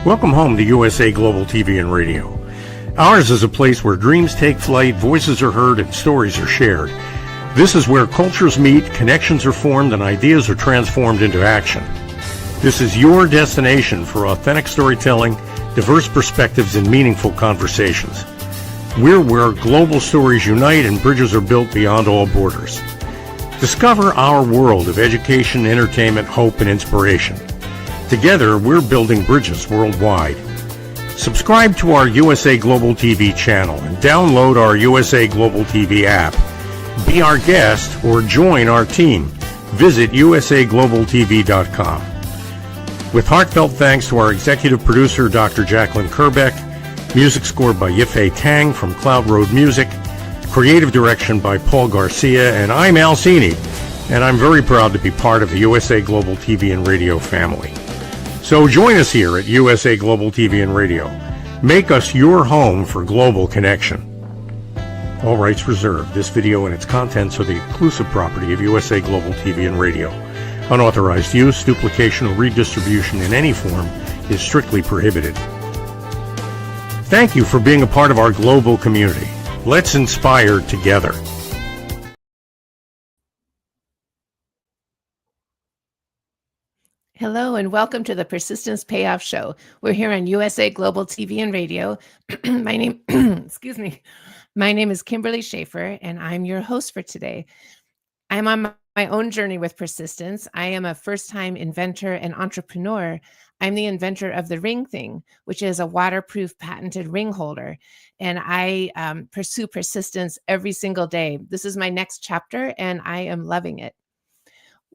Welcome home to USA Global TV and Radio. Ours is a place where dreams take flight, voices are heard, and stories are shared. This is where cultures meet, connections are formed, and ideas are transformed into action. This is your destination for authentic storytelling, diverse perspectives, and meaningful conversations. We're where global stories unite and bridges are built beyond all borders. Discover our world of education, entertainment, hope, and inspiration. Together, we're building bridges worldwide. Subscribe to our USA Global TV channel and download our USA Global TV app. Be our guest or join our team. Visit usaglobaltv.com. With heartfelt thanks to our executive producer, Dr. Jacqueline Kerbeck, music scored by Yifei Tang from Cloud Road Music, creative direction by Paul Garcia, and I'm Al Cini, and I'm very proud to be part of the USA Global TV and Radio family. So join us here at USA Global TV and Radio. Make us your home for global connection. All rights reserved. This video and its contents are the exclusive property of USA Global TV and Radio. Unauthorized use, duplication, or redistribution in any form is strictly prohibited. Thank you for being a part of our global community. Let's inspire together. Hello and welcome to the Persistence Payoff Show. We're here on USA Global TV and Radio. My name is Kimberly SCHAFER, and I'm your host for today. I'm on my own journey with persistence. I am a first-time inventor and entrepreneur. I'm the inventor of the ring thing, which is a waterproof patented ring holder. And I pursue persistence every single day. This is my next chapter, and I am loving it.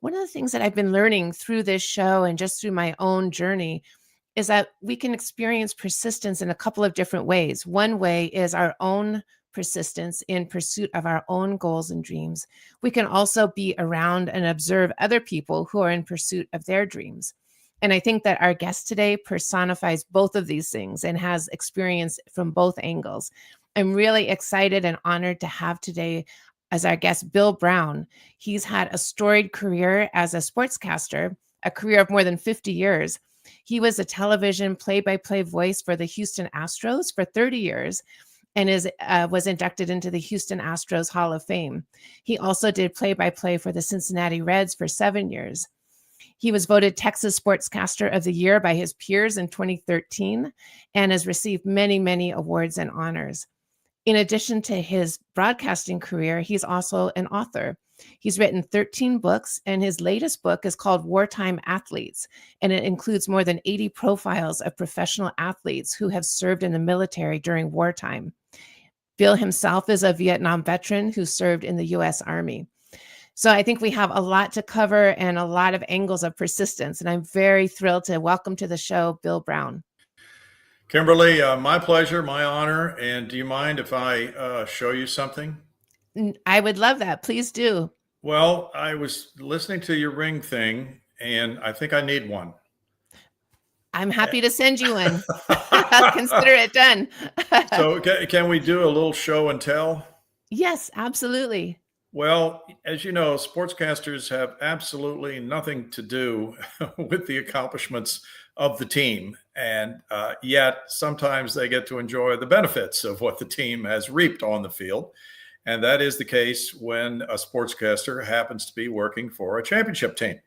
One of the things that I've been learning through this show and just through my own journey is that we can experience persistence in a couple of different ways. One way is our own persistence in pursuit of our own goals and dreams. We can also be around and observe other people who are in pursuit of their dreams. And I think that our guest today personifies both of these things and has experience from both angles. I'm really excited and honored to have today as our guest, Bill Brown. He's had a storied career as a sportscaster, a career of more than 50 years. He was a television play-by-play voice for the Houston Astros for 30 years and was inducted into the Houston Astros Hall of Fame. He also did play-by-play for the Cincinnati Reds for 7 years. He was voted Texas Sportscaster of the Year by his peers in 2013 and has received many, many awards and honors. In addition to his broadcasting career, he's also an author. He's written 13 books, and his latest book is called Wartime Athletes, and it includes more than 80 profiles of professional athletes who have served in the military during wartime. Bill himself is a Vietnam veteran who served in the U.S. Army. So I think we have a lot to cover and a lot of angles of persistence, and I'm very thrilled to welcome to the show Bill Brown. Kimberly, my pleasure, my honor. And do you mind if I show you something? I would love that. Please do. Well, I was listening to your ring thing, and I think I need one. I'm happy to send you one. I'll consider it done. So can we do a little show and tell? Yes, absolutely. Well, as you know, sportscasters have absolutely nothing to do with the accomplishments of the team. And yet sometimes they get to enjoy the benefits of what the team has reaped on the field. And that is the case when a sportscaster happens to be working for a championship team.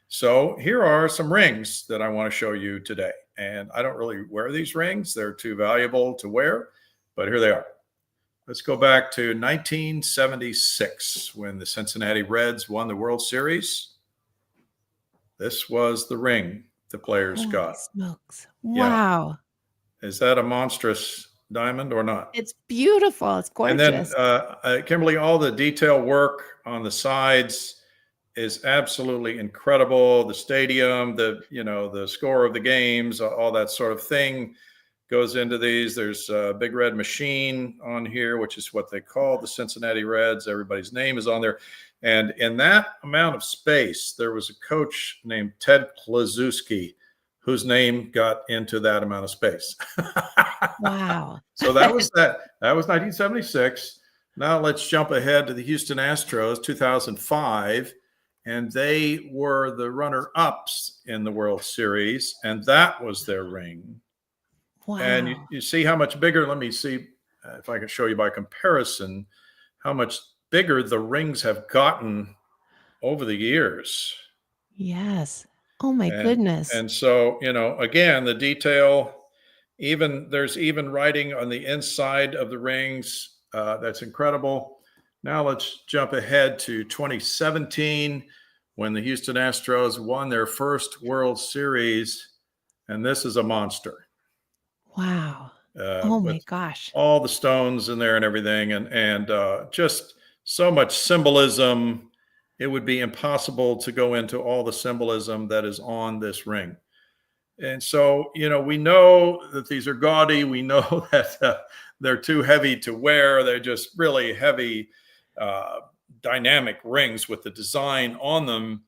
So here are some rings that I want to show you today. And I don't really wear these rings. They're too valuable to wear, but here they are. Let's go back to 1976 when the Cincinnati Reds won the World Series. This was the ring the players got. Smokes. Wow. Yeah. Is that a monstrous diamond or not? It's beautiful. It's gorgeous. And then, Kimberly, all the detail work on the sides is absolutely incredible. The stadium, the score of the games, all that sort of thing goes into these. There's a big red machine on here, which is what they call the Cincinnati Reds. Everybody's name is on there. And in that amount of space, there was a coach named Ted Kluszewski whose name got into that amount of space. Wow. So that was 1976. Now let's jump ahead to the Houston Astros, 2005. and they were the runner-ups in the World Series, and that was their ring. Wow. And you see how much bigger. Let me see if I can show you by comparison how much bigger the rings have gotten over the years. Yes. Oh my And, goodness. and so, again, the detail, there's even writing on the inside of the rings. That's incredible. Now let's jump ahead to 2017 when the Houston Astros won their first World Series. And this is a monster. Wow. Oh my With gosh. all the stones in there and everything, and just so much symbolism. It would be impossible to go into all the symbolism that is on this ring. And so, we know that these are gaudy. We know that they're too heavy to wear. They're just really heavy, dynamic rings with the design on them.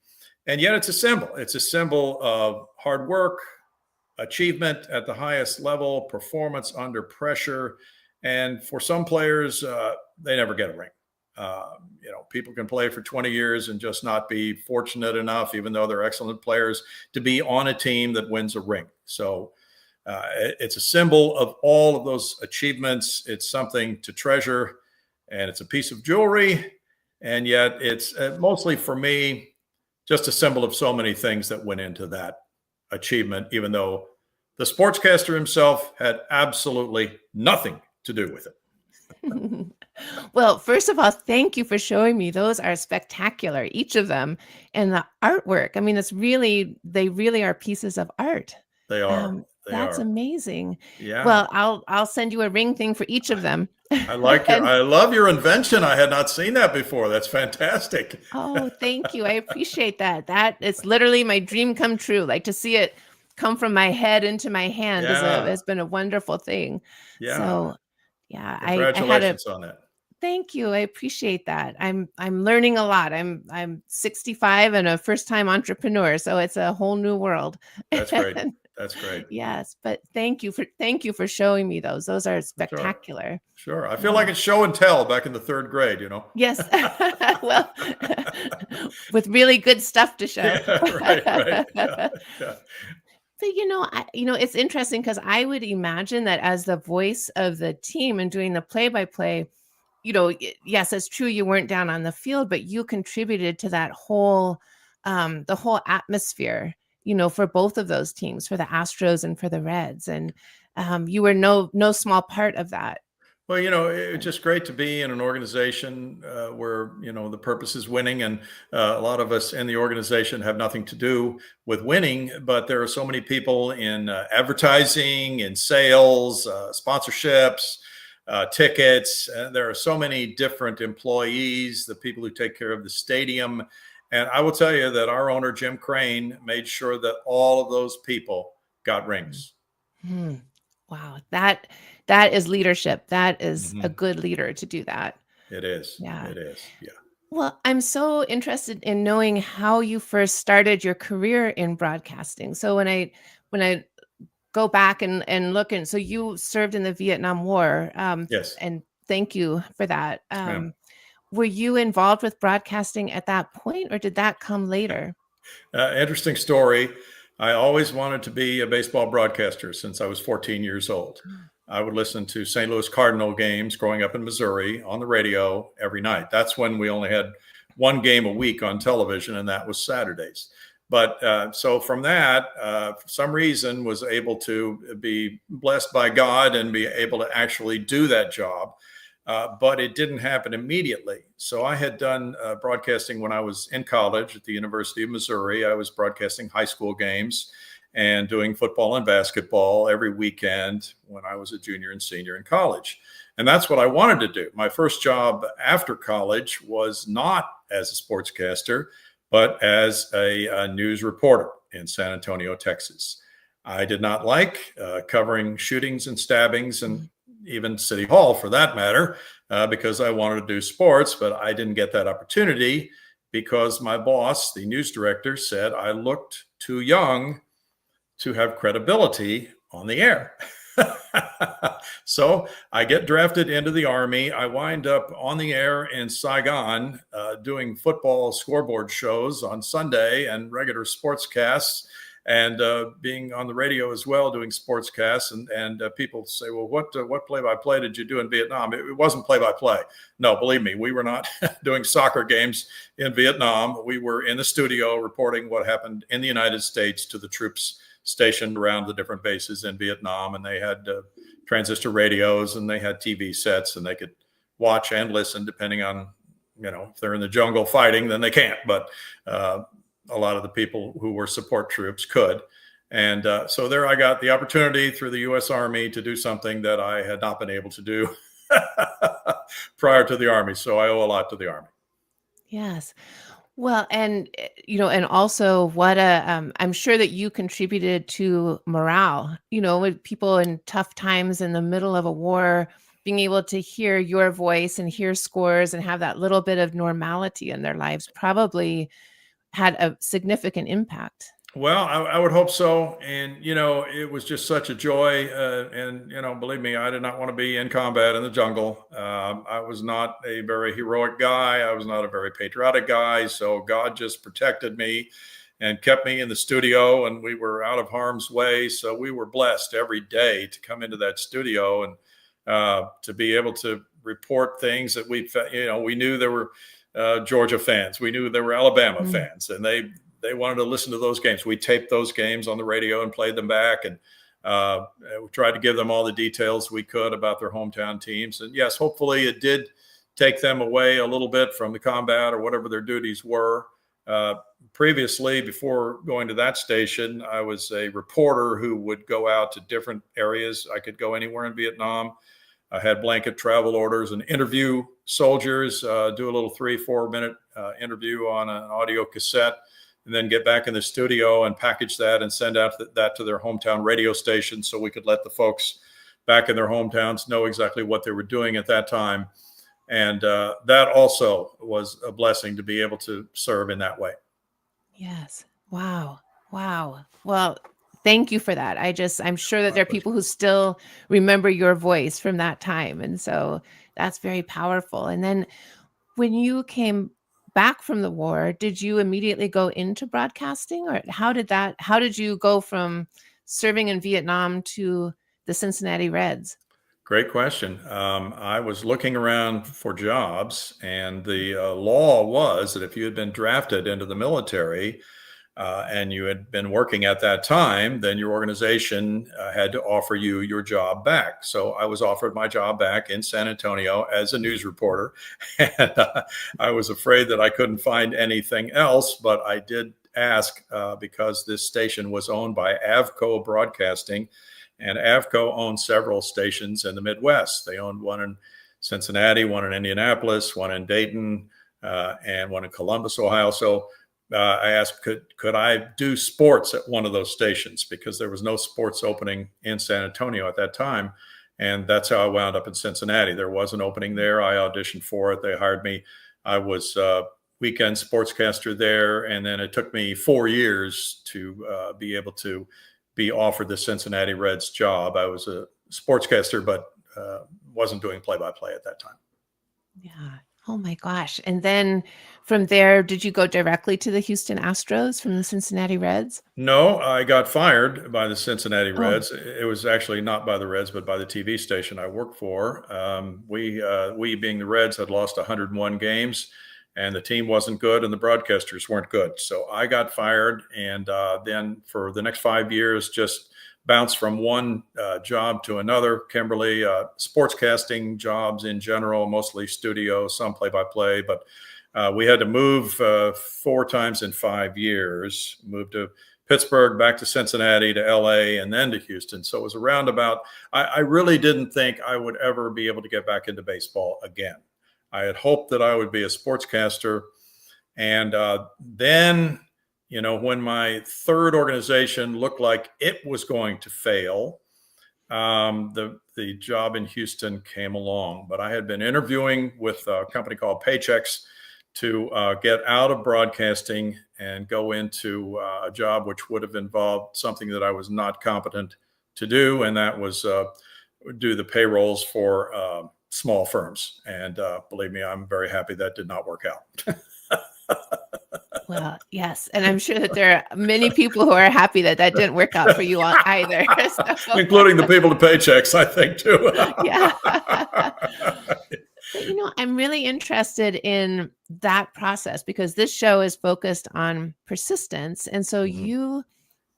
And yet it's a symbol. It's a symbol of hard work, achievement at the highest level, performance under pressure. And for some players, they never get a ring. People can play for 20 years and just not be fortunate enough, even though they're excellent players, to be on a team that wins a ring. So it's a symbol of all of those achievements. It's something to treasure, and it's a piece of jewelry. And yet it's mostly, for me, just a symbol of so many things that went into that achievement, even though the sportscaster himself had absolutely nothing to do with it. Well, first of all, thank you for showing me. Those are spectacular, each of them. And the artwork, I mean, they really are pieces of art. They are. That's amazing. Yeah. Well, I'll send you a ring thing for each of them. I love your invention. I had not seen that before. That's fantastic. Oh, thank you. I appreciate that. That it's literally my dream come true. Like, to see it come from my head into my hand has been a wonderful thing. Yeah. So yeah, Congratulations on that. Thank you. I appreciate that. I'm learning a lot. I'm 65 and a first-time entrepreneur, so it's a whole new world. That's great. That's great. Yes, but thank you for showing me those. Those are spectacular. Sure. I feel like it's show and tell back in the third grade, Yes. Well, with really good stuff to show. Yeah, right. Yeah. But it's interesting because I would imagine that as the voice of the team and doing the play-by-play, yes, it's true you weren't down on the field, but you contributed to that whole, the whole atmosphere, for both of those teams, for the Astros and for the Reds, and you were no small part of that. Well, it's just great to be in an organization where, the purpose is winning. And a lot of us in the organization have nothing to do with winning, but there are so many people in advertising, in sales, sponsorships, tickets. There are so many different employees, the people who take care of the stadium. And I will tell you that our owner, Jim Crane, made sure that all of those people got rings. Wow. That is leadership. That is a good leader to do that. It is. Yeah. It is. Yeah. Well, I'm so interested in knowing how you first started your career in broadcasting. So when I go back and look, and so you served in the Vietnam War. Yes. And thank you for that. Were you involved with broadcasting at that point, or did that come later? Interesting story. I always wanted to be a baseball broadcaster since I was 14 years old. I would listen to St. Louis Cardinal games growing up in Missouri on the radio every night. That's when we only had one game a week on television, and that was Saturdays. But so from that, for some reason, was able to be blessed by God and be able to actually do that job. But it didn't happen immediately. So I had done broadcasting when I was in college at the University of Missouri. I was broadcasting high school games and doing football and basketball every weekend when I was a junior and senior in college. And that's what I wanted to do. My first job after college was not as a sportscaster, but as a news reporter in San Antonio, Texas. I did not like covering shootings and stabbings, and even City Hall for that matter, because I wanted to do sports, but I didn't get that opportunity because my boss, the news director, said I looked too young to have credibility on the air. So I get drafted into the Army. I wind up on the air in Saigon doing football scoreboard shows on Sunday and regular sportscasts, and being on the radio as well, doing sportscasts. And people say, well, what play-by-play did you do in Vietnam? It wasn't play-by-play. No, believe me, we were not doing soccer games in Vietnam. We were in the studio reporting what happened in the United States to the troops stationed around the different bases in Vietnam. And they had transistor radios, and they had TV sets, and they could watch and listen depending on, if they're in the jungle fighting, then they can't. But a lot of the people who were support troops could. And so there I got the opportunity through the U.S. Army to do something that I had not been able to do prior to the Army. So I owe a lot to the Army. Yes. Well, and and also what I'm sure that you contributed to morale, with people in tough times in the middle of a war, being able to hear your voice and hear scores and have that little bit of normality in their lives probably had a significant impact. Well, I would hope so. And, it was just such a joy. And, believe me, I did not want to be in combat in the jungle. I was not a very heroic guy. I was not a very patriotic guy. So God just protected me and kept me in the studio, and we were out of harm's way. So we were blessed every day to come into that studio and to be able to report things that we knew there were Georgia fans. We knew there were Alabama fans, and they wanted to listen to those games. We taped those games on the radio and played them back, and we tried to give them all the details we could about their hometown teams. And yes, hopefully it did take them away a little bit from the combat or whatever their duties were. Previously, before going to that station, I was a reporter who would go out to different areas. I could go anywhere in Vietnam. I had blanket travel orders and interview soldiers, do a little 3-4 minute interview on an audio cassette, and then get back in the studio and package that and send out that to their hometown radio station so we could let the folks back in their hometowns know exactly what they were doing at that time. And that also was a blessing to be able to serve in that way. Yes. Wow. Well, thank you for that. I'm sure that there are people who still remember your voice from that time. And so that's very powerful. And then when you came back from the war, did you immediately go into broadcasting, or how did you go from serving in Vietnam to the Cincinnati Reds? Great question. I was looking around for jobs, and the law was that if you had been drafted into the military and you had been working at that time, then your organization had to offer you your job back. So I was offered my job back in San Antonio as a news reporter. And I was afraid that I couldn't find anything else, but I did ask because this station was owned by Avco Broadcasting. And Avco owned several stations in the Midwest. They owned one in Cincinnati, one in Indianapolis, one in Dayton, and one in Columbus, Ohio. So I asked, could I do sports at one of those stations, because there was no sports opening in San Antonio at that time. And that's how I wound up in Cincinnati. There was an opening there. I auditioned for it. They hired me. I was weekend sportscaster there. And then it took me 4 years to be able to be offered the Cincinnati Reds job. I was a sportscaster, but wasn't doing play-by-play at that time. Yeah. Oh my gosh. And then from there, did you go directly to the Houston Astros from the Cincinnati Reds? No, I got fired by the Cincinnati Reds. It was actually not by the Reds, but by the TV station I worked for. We being the Reds had lost 101 games. And the team wasn't good, and the broadcasters weren't good. So I got fired, and then for the next 5 years, just bounced from one job to another. Kimberly, sportscasting jobs in general, mostly studio, some play-by-play. But we had to move 4 times in 5 years. Moved to Pittsburgh, back to Cincinnati, to LA, and then to Houston. So it was a roundabout. I really didn't think I would ever be able to get back into baseball again. I had hoped that I would be a sportscaster. And then, when my third organization looked like it was going to fail, the job in Houston came along. But I had been interviewing with a company called Paychecks to get out of broadcasting and go into a job which would have involved something that I was not competent to do, and that was do the payrolls for small firms. And believe me, I'm very happy that did not work out. Well, yes. And I'm sure that there are many people who are happy that that didn't work out for you all either. So. Including the people to pay checks, I think, too. Yeah. But, I'm really interested in that process because this show is focused on persistence. And so you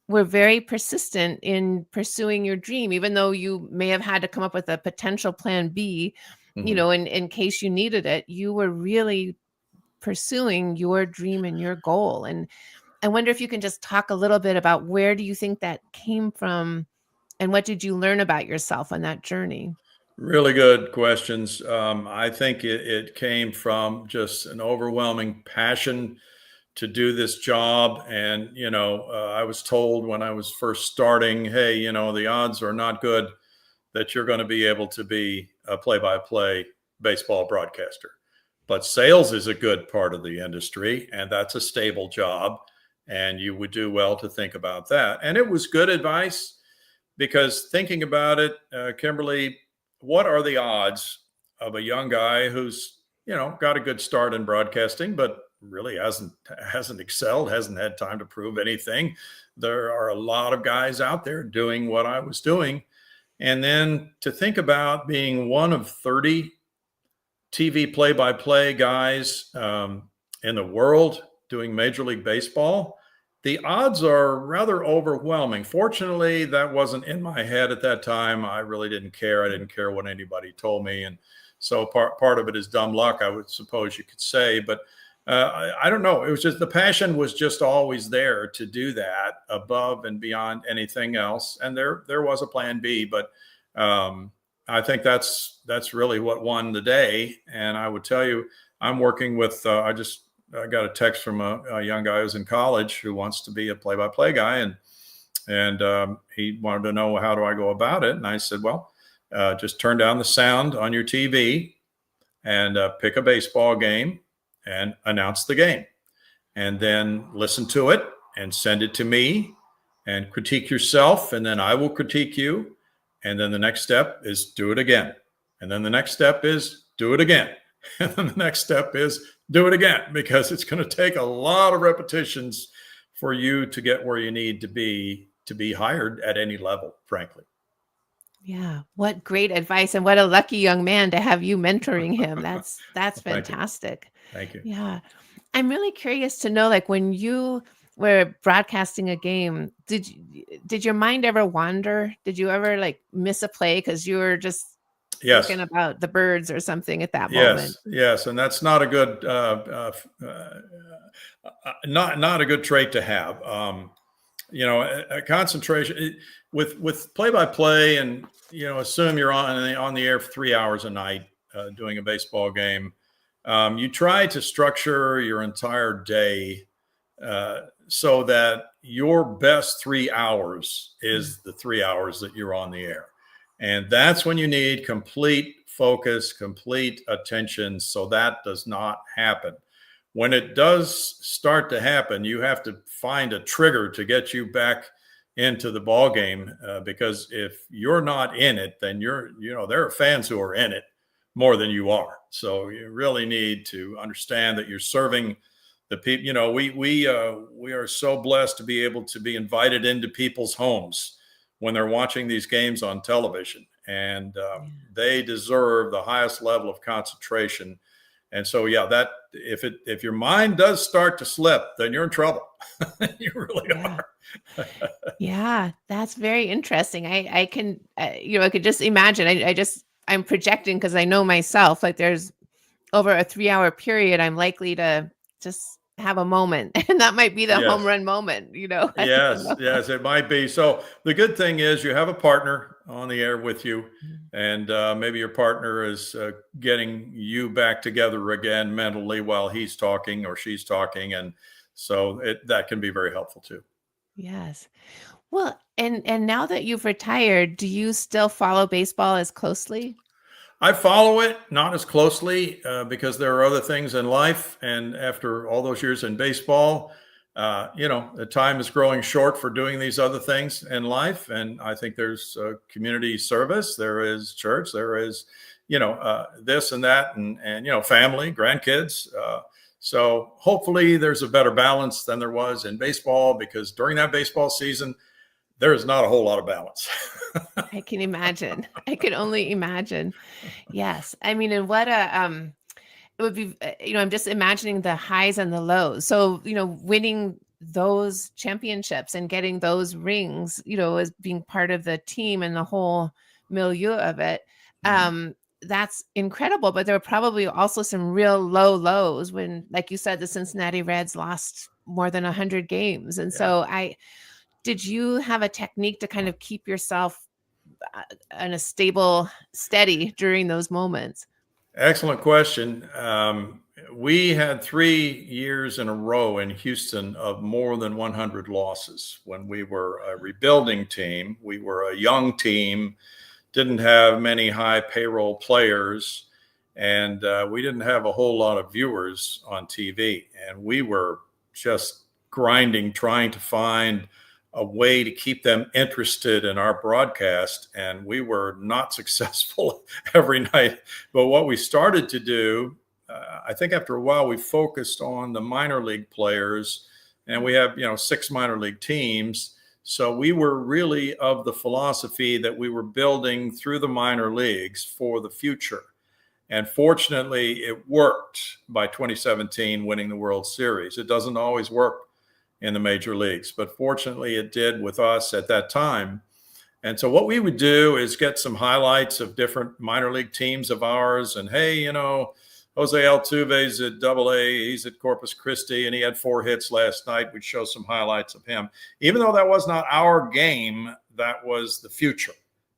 were very persistent in pursuing your dream, even though you may have had to come up with a potential plan B, in case you needed it. You were really pursuing your dream and your goal. And I wonder if you can just talk a little bit about where do you think that came from and what did you learn about yourself on that journey? Really good questions. I think it came from just an overwhelming passion to do this job. And, I was told when I was first starting, hey, the odds are not good that you're going to be able to be a play-by-play baseball broadcaster. But sales is a good part of the industry, and that's a stable job. And you would do well to think about that. And it was good advice because thinking about it, Kimberly, what are the odds of a young guy who's, got a good start in broadcasting, but really hasn't excelled, hasn't had time to prove anything? There are a lot of guys out there doing what I was doing. And then to think about being one of 30 TV play-by-play guys in the world doing Major League Baseball, the odds are rather overwhelming. Fortunately, that wasn't in my head at that time. I really didn't care. I didn't care what anybody told me. And so part of it is dumb luck, I would suppose you could say. But I don't know. It was just the passion was just always there to do that above and beyond anything else. And there was a plan B, but I think that's really what won the day. And I would tell you, I'm working with, I got a text from a young guy who's in college who wants to be a play-by-play guy. And he wanted to know, how do I go about it? And I said, well, just turn down the sound on your TV and pick a baseball game and announce the game. And then listen to it and send it to me and critique yourself. And then I will critique you. And then the next step is do it again. And then the next step is do it again. And then the next step is do it again, because it's going to take a lot of repetitions for you to get where you need to be hired at any level, frankly. Yeah. What great advice. And what a lucky young man to have you mentoring him. That's fantastic. Thank you. Yeah. I'm really curious to know, like, when you were broadcasting a game, did your mind ever wander? Did you ever miss a play because you were just thinking about the birds or something at that moment? Yes. And that's not a good, not a good trait to have. A concentration with play-by-play, and assume you're on the air for 3 hours a night doing a baseball game. You try to structure your entire day so that your best 3 hours is the 3 hours that you're on the air. And that's when you need complete focus, complete attention. So that does not happen. When it does start to happen, you have to find a trigger to get you back into the ball game, because if you're not in it, then there are fans who are in it more than you are. So you really need to understand that you're serving the people. We are so blessed to be able to be invited into people's homes when they're watching these games on television, and they deserve the highest level of concentration. And so, that if your mind does start to slip, then you're in trouble. You really are. Yeah, that's very interesting. I can, I could just imagine. I'm projecting because I know myself. Like, there's over a 3-hour period, I'm likely to just have a moment, and that might be the home run moment. Yes, it might be. So the good thing is you have a partner on the air with you, and maybe your partner is getting you back together again mentally while he's talking or she's talking, and so that can be very helpful too. Yes. Well, and now that you've retired, do you still follow baseball as closely? I follow it, not as closely, because there are other things in life. And after all those years in baseball, the time is growing short for doing these other things in life. And I think there's community service, there is church, there is, this and that, and family, grandkids. So hopefully there's a better balance than there was in baseball, because during that baseball season, there is not a whole lot of balance. I can imagine. I could only imagine. Yes. I mean, and what it would be, I'm just imagining the highs and the lows. So, winning those championships and getting those rings, as being part of the team and the whole milieu of it. That's incredible. But there were probably also some real low lows when, like you said, the Cincinnati Reds lost more than 100 games. And so did you have a technique to kind of keep yourself in a steady during those moments? Excellent question. We had 3 years in a row in Houston of more than 100 losses when we were a rebuilding team. We were a young team, didn't have many high payroll players, and we didn't have a whole lot of viewers on TV. And we were just grinding, trying to find a way to keep them interested in our broadcast. And we were not successful every night. But what we started to do, I think after a while, we focused on the minor league players, and we have, 6 minor league teams. So we were really of the philosophy that we were building through the minor leagues for the future. And fortunately, it worked by 2017, winning the World Series. It doesn't always work in the major leagues, but fortunately it did with us at that time. And so what we would do is get some highlights of different minor league teams of ours. And hey, Jose Altuve's at AA, he's at Corpus Christi, and he had 4 hits last night. We'd show some highlights of him. Even though that was not our game, that was the future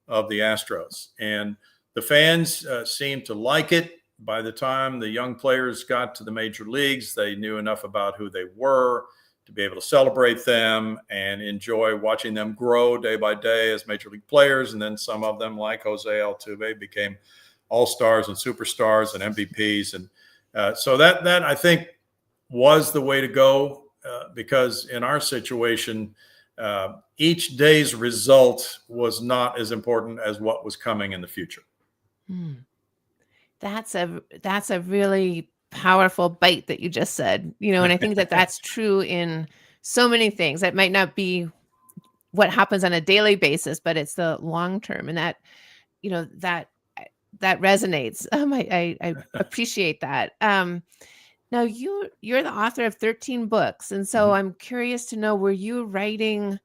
of the Astros. And the fans seemed to like it. By the time the young players got to the major leagues, they knew enough about who they were to be able to celebrate them and enjoy watching them grow day by day as major league players. And then some of them, like Jose Altuve, became all-stars and superstars and MVPs. And so that I think was the way to go, because in our situation, each day's result was not as important as what was coming in the future. That's a really powerful bite that you just said, and I think that that's true in so many things. That might not be what happens on a daily basis, but it's the long term, and that that resonates. I appreciate that. Now you're the author of 13 books, and so I'm curious to know, were you writing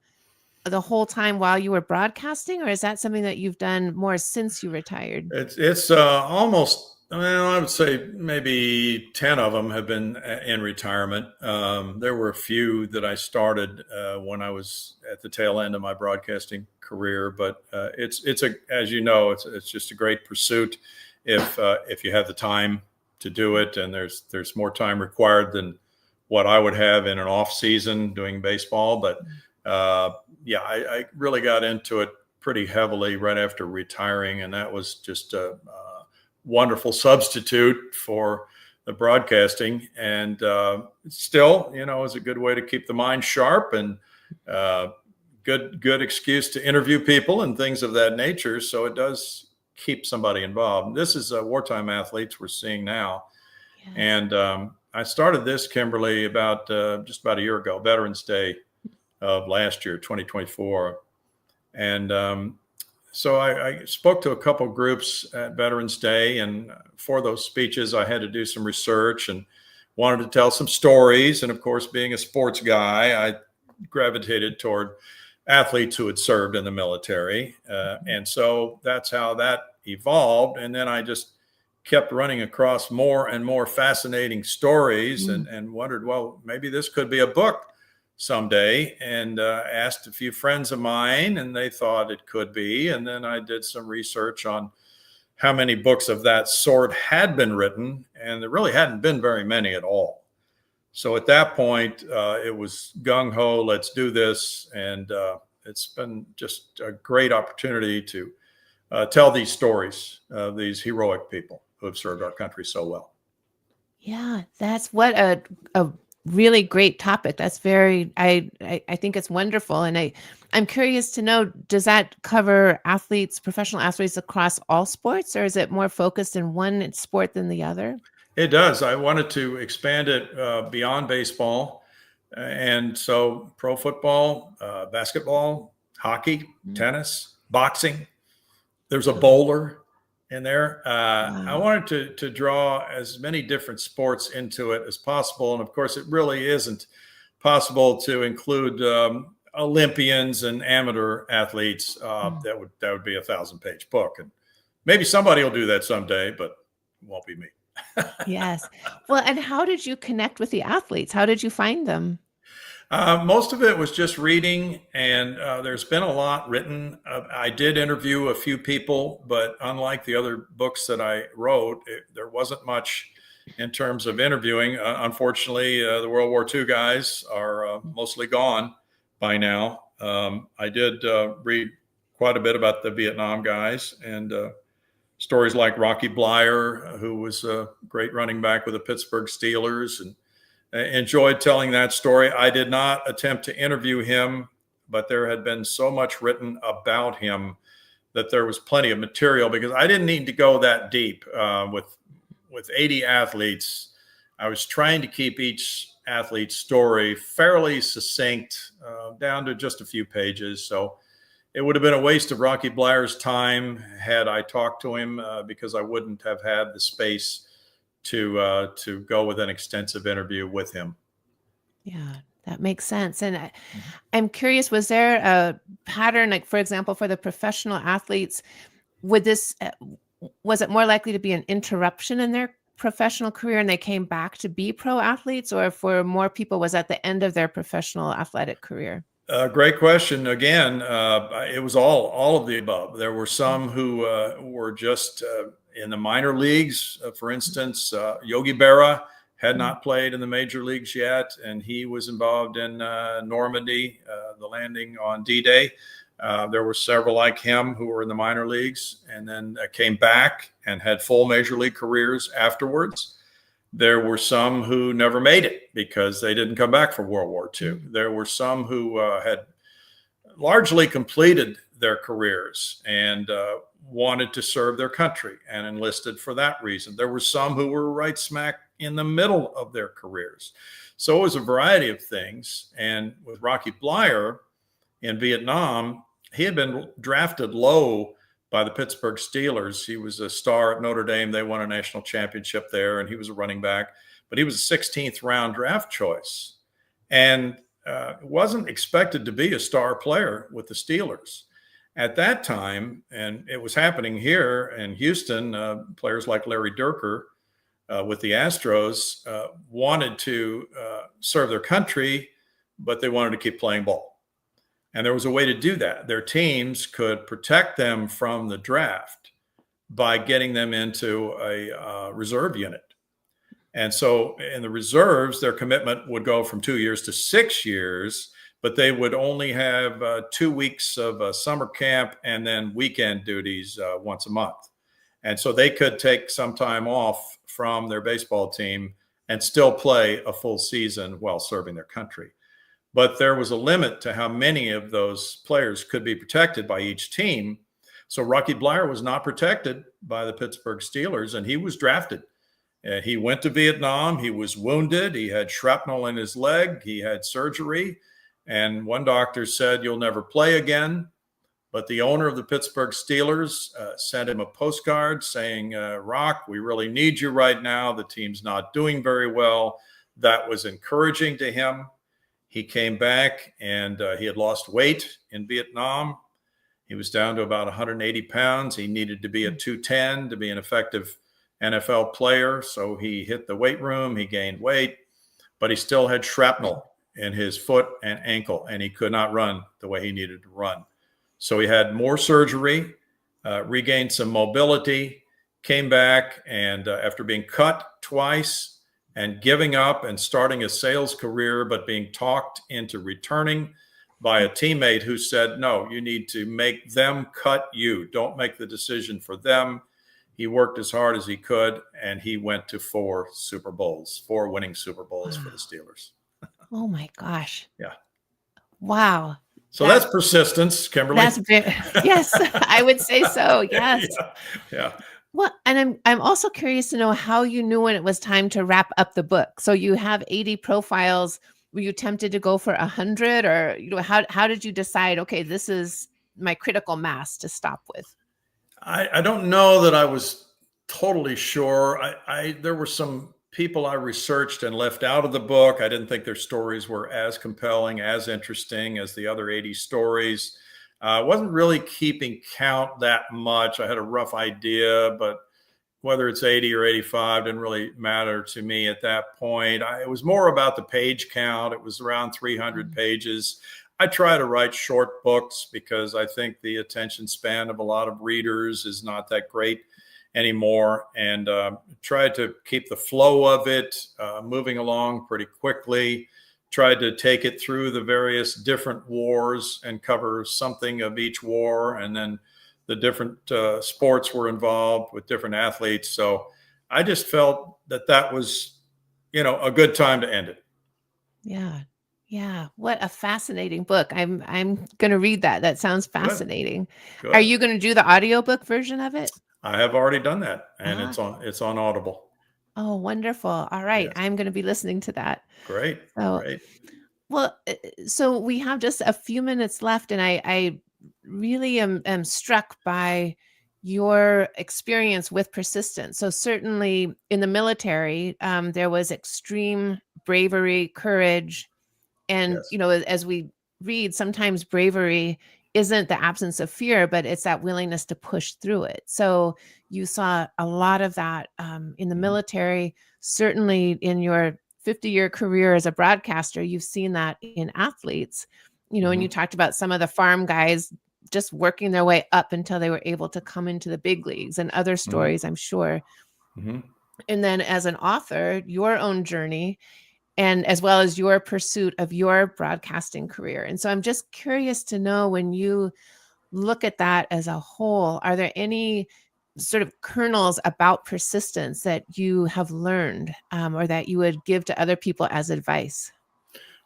the whole time while you were broadcasting, or is that something that you've done more since you retired? It's almost, I would say maybe 10 of them have been in retirement. There were a few that I started when I was at the tail end of my broadcasting career, but it's as you know, it's just a great pursuit if you have the time to do it, and there's more time required than what I would have in an off season doing baseball. But I really got into it pretty heavily right after retiring, and that was just a wonderful substitute for the broadcasting, and still, is a good way to keep the mind sharp, and good excuse to interview people and things of that nature. So it does keep somebody involved. This is wartime athletes we're seeing now. Yes. And I started this, Kimberly, about just about a year ago, Veterans Day of last year, 2024. And so I spoke to a couple groups at Veterans Day, and for those speeches, I had to do some research and wanted to tell some stories. And of course, being a sports guy, I gravitated toward athletes who had served in the military. And so that's how that evolved. And then I just kept running across more and more fascinating stories, and wondered, well, maybe this could be a book someday, and asked a few friends of mine, and they thought it could be. And then I did some research on how many books of that sort had been written, and there really hadn't been very many at all. So at that point, it was gung-ho, let's do this. And it's been just a great opportunity to tell these stories of these heroic people who have served our country so well. Yeah, that's what a really great topic. That's very, I think it's wonderful. And I'm curious to know, does that cover athletes, professional athletes across all sports, or is it more focused in one sport than the other? It does. I wanted to expand it beyond baseball. And so pro football, basketball, hockey, Mm. tennis, boxing. There's a Wow. bowler in there. I Wow. wanted to draw as many different sports into it as possible. And of course, it really isn't possible to include Olympians and amateur athletes. Mm. That would be a 1,000-page book. And maybe somebody will do that someday, but it won't be me. Yes. Well, and how did you connect with the athletes? How did you find them? Most of it was just reading, and there's been a lot written. I did interview a few people, but unlike the other books that I wrote, there wasn't much in terms of interviewing. Unfortunately, the World War II guys are mostly gone by now. I did read quite a bit about the Vietnam guys, and stories like Rocky Blyer, who was a great running back with the Pittsburgh Steelers, and enjoyed telling that story. I did not attempt to interview him, but there had been so much written about him that there was plenty of material, because I didn't need to go that deep with 80 athletes. I was trying to keep each athlete's story fairly succinct, down to just a few pages. So it would have been a waste of Rocky Blyer's time had I talked to him, because I wouldn't have had the space to go with an extensive interview with him. Yeah, that makes sense. And I'm curious, was there a pattern, like, for example, for the professional athletes, would this, was it more likely to be an interruption in their professional career and they came back to be pro athletes, or for more people, was at the end of their professional athletic career? Great question. Again, it was all of the above. There were some who were just in the minor leagues. For instance, Yogi Berra had not played in the major leagues yet, and he was involved in Normandy, the landing on D-Day. There were several like him who were in the minor leagues and then came back and had full major league careers afterwards. There were some who never made it because they didn't come back for World War II. There were some who had largely completed their careers and wanted to serve their country and enlisted for that reason. There were some who were right smack in the middle of their careers. So it was a variety of things. And with Rocky Blyer in Vietnam, he had been drafted low by the Pittsburgh Steelers. He was a star at Notre Dame. They won a national championship there, and he was a running back. But he was a 16th round draft choice and wasn't expected to be a star player with the Steelers. At that time, and it was happening here in Houston, players like Larry Durker with the Astros wanted to serve their country, but they wanted to keep playing ball. And there was a way to do that. Their teams could protect them from the draft by getting them into a reserve unit. And so in the reserves, their commitment would go from 2 years to 6 years, but they would only have 2 weeks of summer camp and then weekend duties once a month. And so they could take some time off from their baseball team and still play a full season while serving their country. But there was a limit to how many of those players could be protected by each team. So Rocky Blyer was not protected by the Pittsburgh Steelers, and he was drafted. He went to Vietnam. He was wounded. He had shrapnel in his leg. He had surgery. And one doctor said, "You'll never play again." But the owner of the Pittsburgh Steelers sent him a postcard saying, "Rock, we really need you right now. The team's not doing very well." That was encouraging to him. He came back and he had lost weight in Vietnam. He was down to about 180 pounds. He needed to be at 210 to be an effective NFL player. So he hit the weight room. He gained weight, but he still had shrapnel in his foot and ankle, and he could not run the way he needed to run. So he had more surgery, regained some mobility, came back, and after being cut twice, and giving up and starting a sales career, but being talked into returning by a teammate who said, "No, you need to make them cut you. Don't make the decision for them." He worked as hard as he could, and he went to 4 winning Super Bowls for the Steelers. Oh my gosh. Yeah. Wow. So that's persistence, Kimberly. That's yes, I would say so. Yes. Yeah. Well, and I'm also curious to know how you knew when it was time to wrap up the book. So you have 80 profiles. Were you tempted to go for 100, or how did you decide? Okay, this is my critical mass to stop with. I don't know that I was totally sure. There were some people I researched and left out of the book. I didn't think their stories were as compelling, as interesting as the other 80 stories. I wasn't really keeping count that much. I had a rough idea, but whether it's 80 or 85 didn't really matter to me at that point. It was more about the page count. It was around 300 pages. I try to write short books because I think the attention span of a lot of readers is not that great anymore, and tried to keep the flow of it moving along pretty quickly. Tried to take it through the various different wars and cover something of each war, and then the different sports were involved with different athletes. So I just felt that was, a good time to end it. Yeah. Yeah. What a fascinating book. I'm going to read that. That sounds fascinating. Good. Are you going to do the audiobook version of it? I have already done that, and it's on Audible. Oh, wonderful. All right. Yes. I'm going to be listening to that. Great. So, Great. well, so we have just a few minutes left, and I really am struck by your experience with persistence. So certainly in the military, there was extreme bravery, courage, and, Yes. as we read, sometimes bravery isn't the absence of fear, but it's that willingness to push through it. So you saw a lot of that in the military. Certainly in your 50-year career as a broadcaster, you've seen that in athletes, and you talked about some of the farm guys just working their way up until they were able to come into the big leagues, and other stories, I'm sure. And then as an author, your own journey, and as well as your pursuit of your broadcasting career. And so I'm just curious to know, when you look at that as a whole, are there any sort of kernels about persistence that you have learned or that you would give to other people as advice?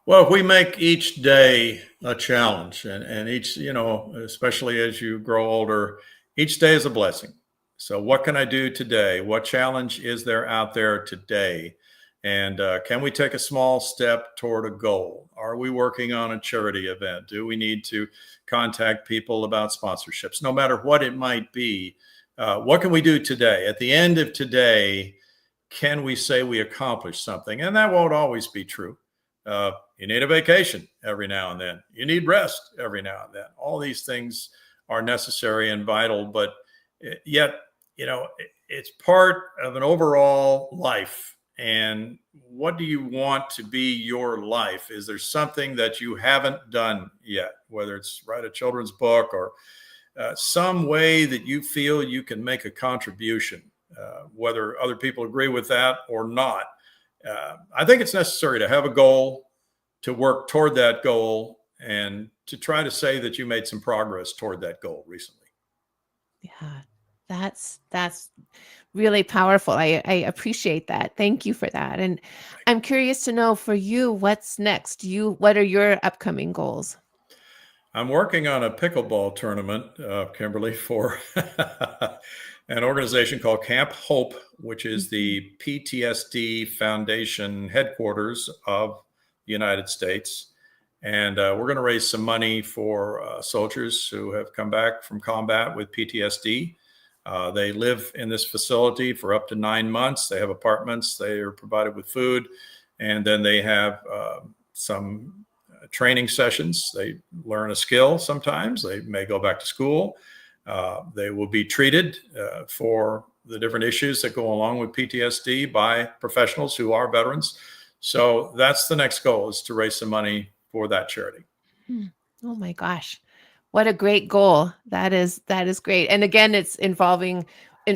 Well, if we make each day a challenge, and each, especially as you grow older, each day is a blessing. So what can I do today? What challenge is there out there today? And can we take a small step toward a goal? Are we working on a charity event? Do we need to contact people about sponsorships? No matter what it might be, what can we do today? At the end of today, can we say we accomplished something? And that won't always be true. You need a vacation every now and then. You need rest every now and then. All these things are necessary and vital, but yet, it's part of an overall life. And what do you want to be your life? Is there something that you haven't done yet, whether it's write a children's book or some way that you feel you can make a contribution, whether other people agree with that or not? I think it's necessary to have a goal, to work toward that goal, and to try to say that you made some progress toward that goal recently. Yeah, that's really powerful. I appreciate that. Thank you for that. And I'm curious to know, for you, what's next? What are your upcoming goals? I'm working on a pickleball tournament, Kimberly, for an organization called Camp Hope, which is the PTSD Foundation headquarters of the United States. And we're going to raise some money for soldiers who have come back from combat with PTSD. They live in this facility for up to 9 months. They have apartments. They are provided with food. And then they have some training sessions. They learn a skill sometimes. They may go back to school. They will be treated for the different issues that go along with PTSD by professionals who are veterans. So that's the next goal, is to raise some money for that charity. Oh my gosh. What a great goal. That is great. And again, it's involving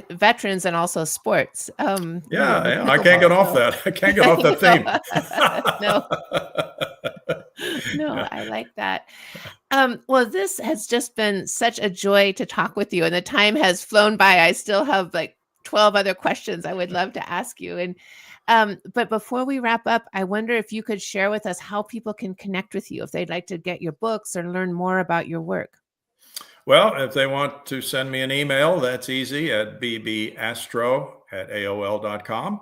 veterans and also sports. I can't get off that. I can't get off that theme. No, I like that. Well, this has just been such a joy to talk with you, and the time has flown by. I still have like 12 other questions I would love to ask you. And but before we wrap up, I wonder if you could share with us how people can connect with you if they'd like to get your books or learn more about your work. Well, if they want to send me an email, that's easy at bbastro@aol.com.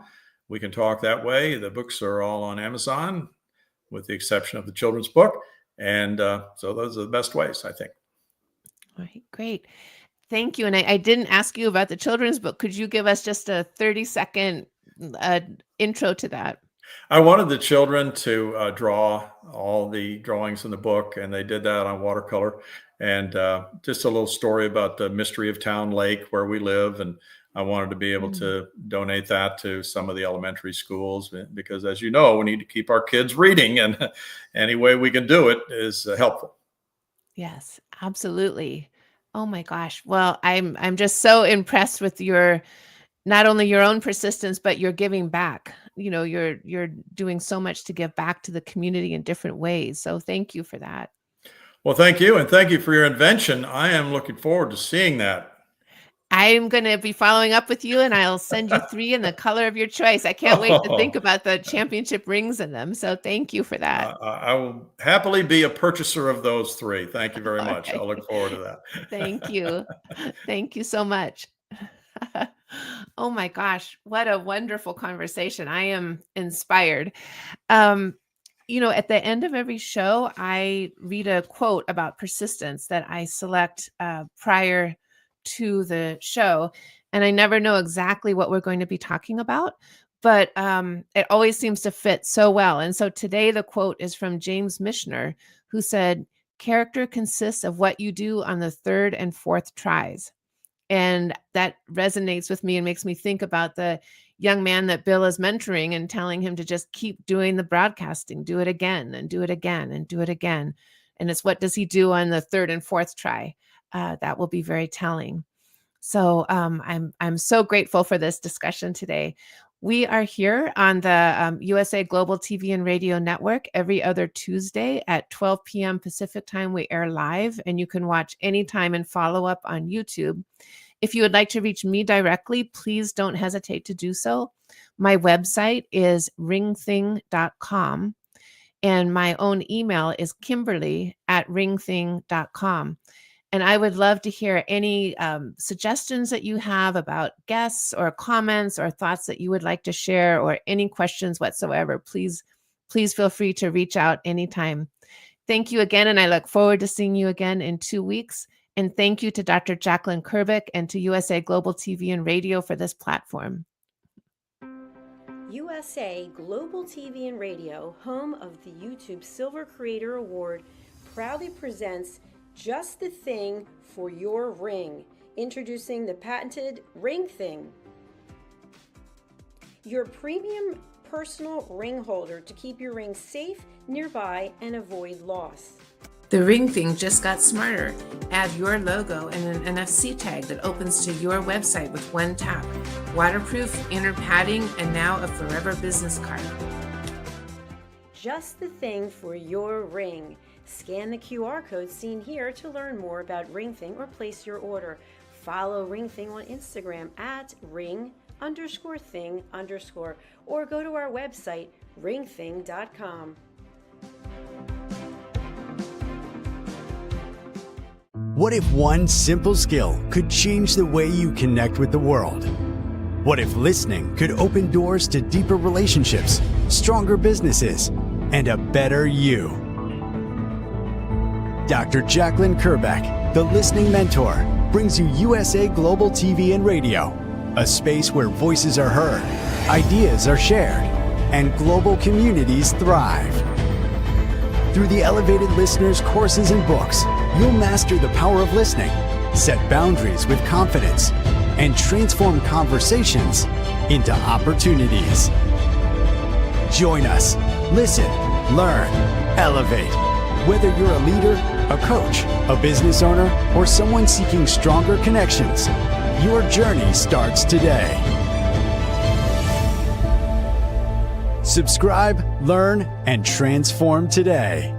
We can talk that way. The books are all on Amazon, with the exception of the children's book. And so those are the best ways, I think. All right, great. Thank you. And I didn't ask you about the children's book. Could you give us just a 30-second intro to that? I wanted the children to draw all the drawings in the book, and they did that on watercolor. And just a little story about the mystery of Town Lake, where we live. And I wanted to be able to donate that to some of the elementary schools, because, as you know, we need to keep our kids reading, and any way we can do it is helpful. Yes, absolutely. Oh my gosh. Well, I'm just so impressed with your, not only your own persistence, but you're giving back. You know, you're doing so much to give back to the community in different ways. So thank you for that. Well, thank you. And thank you for your invention. I am looking forward to seeing that. I'm going to be following up with you, and I'll send you 3 in the color of your choice. I can't wait to think about the championship rings in them. So thank you for that. I will happily be a purchaser of those 3. Thank you very much. Right. I look forward to that. Thank you. Thank you so much. Oh my gosh, what a wonderful conversation. I am inspired. You know, at the end of every show, I read a quote about persistence that I select prior to the show. And I never know exactly what we're going to be talking about, but it always seems to fit so well. And so today the quote is from James Michener, who said, "Character consists of what you do on the 3rd and 4th tries." And that resonates with me and makes me think about the young man that Bill is mentoring and telling him to just keep doing the broadcasting, do it again and do it again and do it again. And it's what does he do on the 3rd and 4th try? That will be very telling. So I'm so grateful for this discussion today. We are here on the USA Global TV and Radio Network every other Tuesday at 12 p.m. Pacific time. We air live, and you can watch anytime and follow up on YouTube. If you would like to reach me directly, please don't hesitate to do so. My website is ringthing.com, and my own email is kimberly@ringthing.com. And I would love to hear any suggestions that you have about guests or comments or thoughts that you would like to share, or any questions whatsoever. Please feel free to reach out anytime. Thank you again, and I look forward to seeing you again in 2 weeks. And thank you to Dr. Jacqueline Kerbick and to USA Global TV and Radio for this platform. USA Global TV and Radio, home of the YouTube Silver Creator Award, proudly presents Just the Thing for Your Ring, introducing the patented Ring Thing. Your premium personal ring holder to keep your ring safe, nearby, and avoid loss. The Ring Thing just got smarter. Add your logo and an NFC tag that opens to your website with one tap. Waterproof, inner padding, and now a forever business card. Just the thing for your ring. Scan the QR code seen here to learn more about Ring Thing or place your order. Follow Ring Thing on Instagram at ring_thing_ or go to our website, ringthing.com. What if one simple skill could change the way you connect with the world? What if listening could open doors to deeper relationships, stronger businesses, and a better you? Dr. Jacqueline Kerbick, the Listening Mentor, brings you USA Global TV and Radio, a space where voices are heard, ideas are shared, and global communities thrive. Through the elevated listeners' courses and books, you'll master the power of listening, set boundaries with confidence, and transform conversations into opportunities. Join us. Listen, learn, elevate. Whether you're a leader, a coach, a business owner, or someone seeking stronger connections, your journey starts today. Subscribe, learn, and transform today.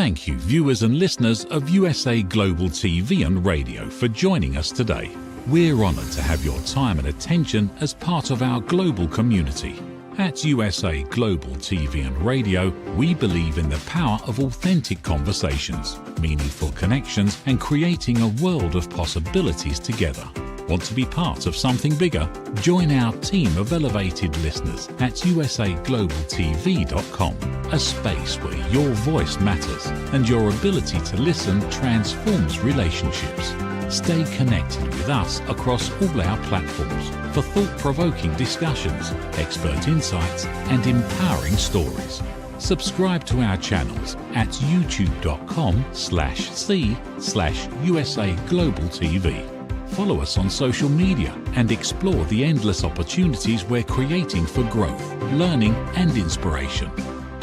Thank you, viewers and listeners of USA Global TV and Radio, for joining us today. We're honored to have your time and attention as part of our global community. At USA Global TV and Radio, we believe in the power of authentic conversations, meaningful connections, and creating a world of possibilities together. Want to be part of something bigger? Join our team of elevated listeners at usaglobaltv.com, a space where your voice matters and your ability to listen transforms relationships. Stay connected with us across all our platforms for thought-provoking discussions, expert insights, and empowering stories. Subscribe to our channels at youtube.com/c/USA-Global-TV. Follow us on social media and explore the endless opportunities we're creating for growth, learning, and inspiration.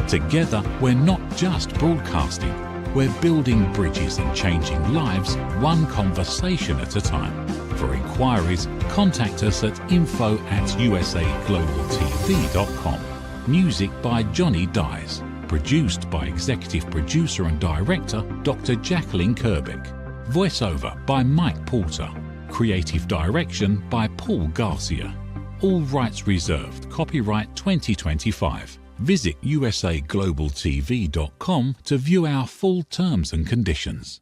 Together, we're not just broadcasting, we're building bridges and changing lives one conversation at a time. For inquiries, contact us at info@usaglobaltv.com. Music by Johnny Dyes. Produced by Executive Producer and Director Dr. Jacqueline Kerbeck. Voiceover by Mike Porter. Creative Direction by Paul Garcia. All rights reserved. Copyright 2025. Visit usaglobaltv.com to view our full terms and conditions.